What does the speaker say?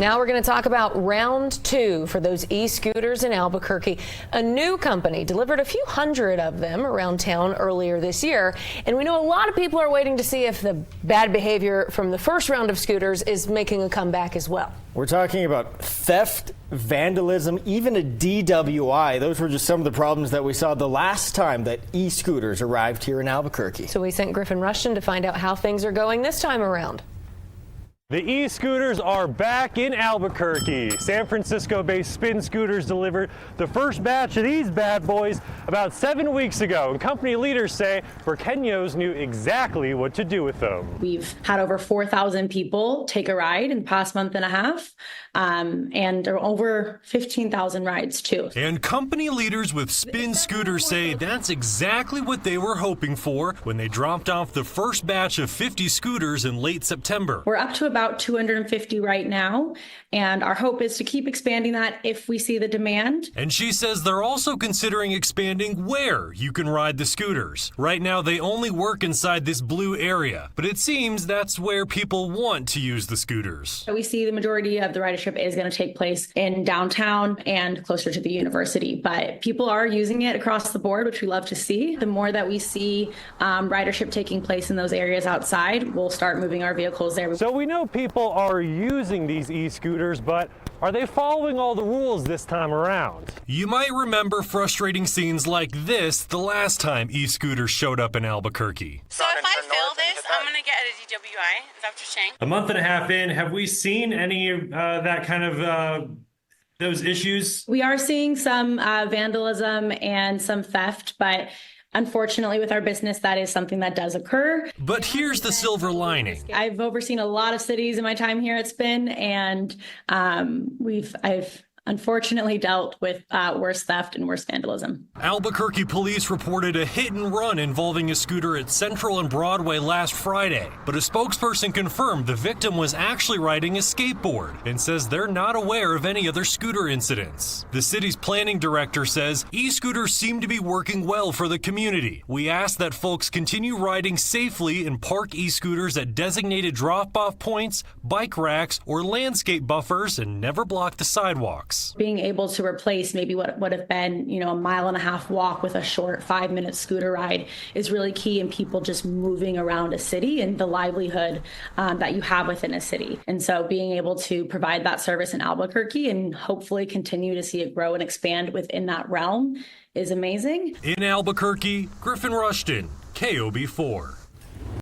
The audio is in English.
Now we're going to talk about round two for those e-scooters in Albuquerque. A new company delivered a few hundred of them around town earlier this year. And we know a lot of people are waiting to see if the bad behavior from the first round of scooters is making a comeback as well. We're talking about theft, vandalism, even a DWI. Those were just some of the problems that we saw the last time that e-scooters arrived here in Albuquerque. So we sent Griffin Rushton to find out how things are going this time around. The e-scooters are back in Albuquerque. San Francisco-based Spin Scooters delivered the first batch of these bad boys about 7 weeks ago. And company leaders say Burqueños knew exactly what to do with them. We've had over 4,000 people take a ride in the past month and a half, and there are over 15,000 rides too. And company leaders with Spin Scooters say that's exactly what they were hoping for when they dropped off the first batch of 50 scooters in late September. We're up to about 250 right now, and our hope is to keep expanding that if we see the demand. And she says they're also considering expanding where you can ride the scooters. Right now they only work inside this blue area, but it seems that's where people want to use the scooters. We see the majority of the ridership is going to take place in downtown and closer to the university, but people are using it across the board, which we love to see. The more that we see ridership taking place in those areas outside, we'll start moving our vehicles there. So we know people are using these e-scooters, but are they following all the rules this time around? You might remember frustrating scenes like this the last time e-scooters showed up in Albuquerque. So if I fail this, I'm going to get a DWI. Is that what you're saying? A month and a half in, have we seen any that kind of those issues? We are seeing some vandalism and some theft, but unfortunately, with our business, that is something that does occur. But here's the silver lining. I've overseen a lot of cities in my time here at Spin, and I've unfortunately dealt with worse theft and worse vandalism. Albuquerque police reported a hit and run involving a scooter at Central and Broadway last Friday, but a spokesperson confirmed the victim was actually riding a skateboard and says they're not aware of any other scooter incidents. The city's planning director says e-scooters seem to be working well for the community. We ask that folks continue riding safely and park e-scooters at designated drop-off points, bike racks, or landscape buffers and never block the sidewalks. Being able to replace maybe what would have been, a mile-and-a-half walk with a short 5-minute scooter ride is really key in people just moving around a city and the livelihood that you have within a city. And so being able to provide that service in Albuquerque and hopefully continue to see it grow and expand within that realm is amazing. In Albuquerque, Griffin Rushton, KOB4.